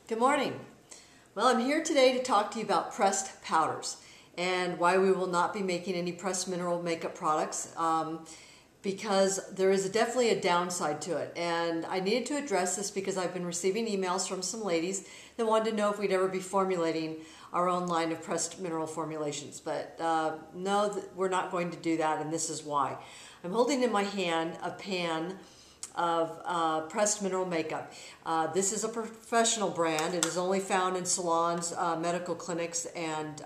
Good morning. Well, I'm here today to talk to you about pressed powders and why we will not be making any pressed mineral makeup products because there is definitely a downside to it. And I needed to address this because I've been receiving emails from some ladies that wanted to know if we'd ever be formulating our own line of pressed mineral formulations. But no, we're not going to do that, and this is why. I'm holding in my hand a pan of pressed mineral makeup. This is a professional brand. It is only found in salons, medical clinics, and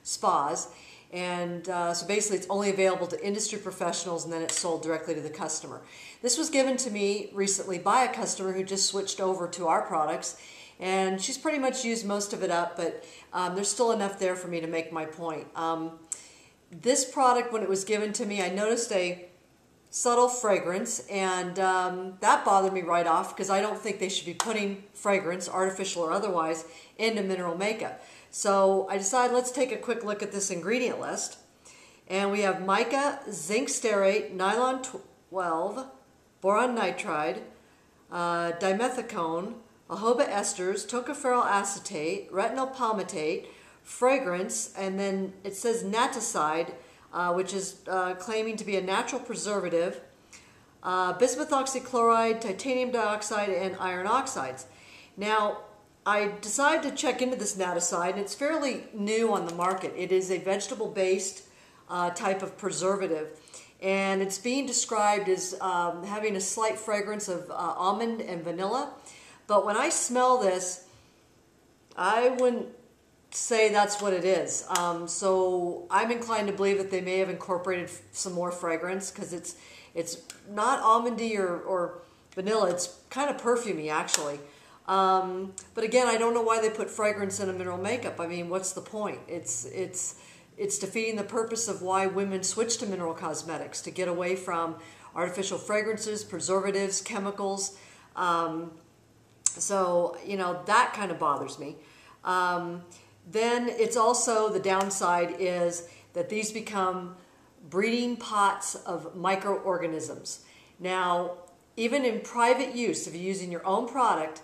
spas. And so basically it's only available to industry professionals, and then it's sold directly to the customer. This was given to me recently by a customer who just switched over to our products, and she's pretty much used most of it up, but there's still enough there for me to make my point. This product, when it was given to me, I noticed a subtle fragrance, and that bothered me right off because I don't think they should be putting fragrance, artificial or otherwise, into mineral makeup. So I decided let's take a quick look at this ingredient list. And we have mica, zinc stearate, nylon 12, boron nitride, dimethicone, jojoba esters, tocopherol acetate, retinol palmitate, fragrance, and then it says naticide, which is claiming to be a natural preservative, bismuth oxychloride, titanium dioxide, and iron oxides. Now, I decided to check into this naticide, and it's fairly new on the market. It is a vegetable-based type of preservative, and it's being described as having a slight fragrance of almond and vanilla. But when I smell this, I wouldn't say that's what it is. So I'm inclined to believe that they may have incorporated some more fragrance because it's not almondy or vanilla. It's kind of perfumey actually. But again, I don't know why they put fragrance in a mineral makeup. I mean, what's the point? It's defeating the purpose of why women switch to mineral cosmetics, to get away from artificial fragrances, preservatives, chemicals. So, you know, that kind of bothers me. Then it's also, the downside is that these become breeding pots of microorganisms. Now, even in private use, if you're using your own product,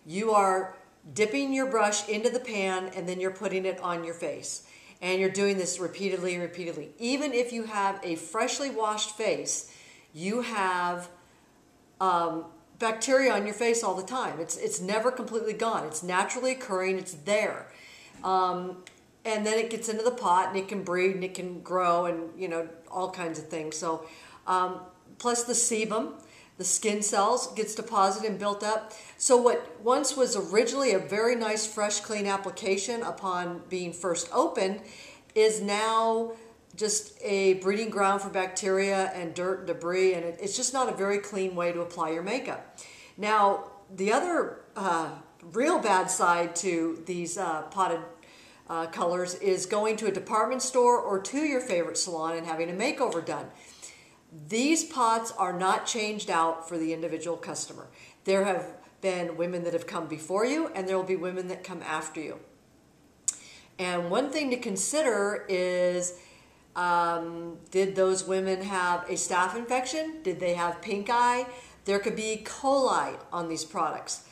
you are dipping your brush into the pan and then you're putting it on your face. And you're doing this repeatedly and repeatedly. Even if you have a freshly washed face, you have bacteria on your face all the time. It's never completely gone. It's naturally occurring. It's there. And then it gets into the pot and it can breed and it can grow and, you know, all kinds of things. So, plus the sebum, the skin cells, gets deposited and built up. So what once was originally a very nice, fresh, clean application upon being first opened is now just a breeding ground for bacteria and dirt and debris, and it's just not a very clean way to apply your makeup. Now, the other real bad side to these potted colors is going to a department store or to your favorite salon and having a makeover done. These pots are not changed out for the individual customer. There have been women that have come before you, and there will be women that come after you. And one thing to consider is, did those women have a staph infection? Did they have pink eye? There could be coli on these products.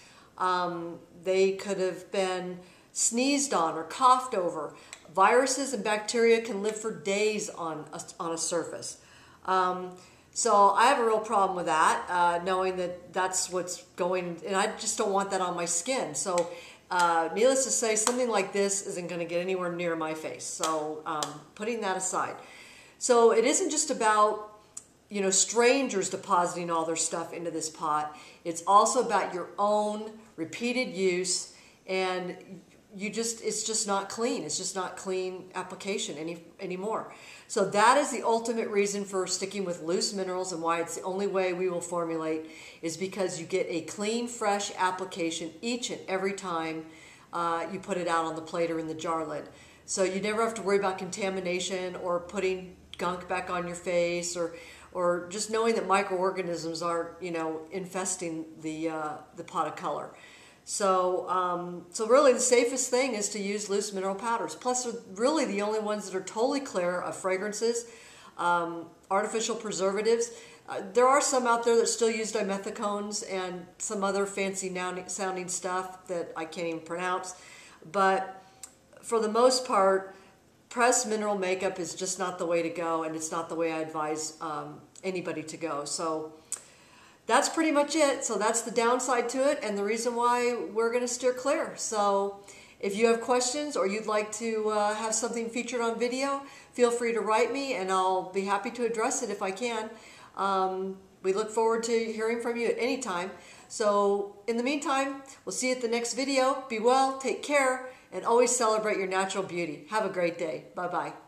They could have been sneezed on or coughed over. Viruses and bacteria can live for days on a surface. So I have a real problem with that, knowing that that's what's going, and I just don't want that on my skin. So needless to say, something like this isn't going to get anywhere near my face. So putting that aside. So it isn't just about, you know, strangers depositing all their stuff into this pot. It's also about your own repeated use, and it's just not clean. It's just not clean application anymore. So that is the ultimate reason for sticking with loose minerals, and why it's the only way we will formulate, is because you get a clean, fresh application each and every time you put it out on the plate or in the jar lid. So you never have to worry about contamination or putting gunk back on your face, or just knowing that microorganisms are, you know, infesting the pot of color. So, so really the safest thing is to use loose mineral powders. Plus, they're really the only ones that are totally clear of fragrances, artificial preservatives. There are some out there that still use dimethicones and some other fancy sounding stuff that I can't even pronounce. But for the most part, pressed mineral makeup is just not the way to go, and it's not the way I advise anybody to go. So that's pretty much it. So that's the downside to it and the reason why we're going to steer clear. So if you have questions or you'd like to have something featured on video, feel free to write me and I'll be happy to address it if I can. We look forward to hearing from you at any time. So in the meantime, we'll see you at the next video. Be well, take care, and always celebrate your natural beauty. Have a great day. Bye-bye.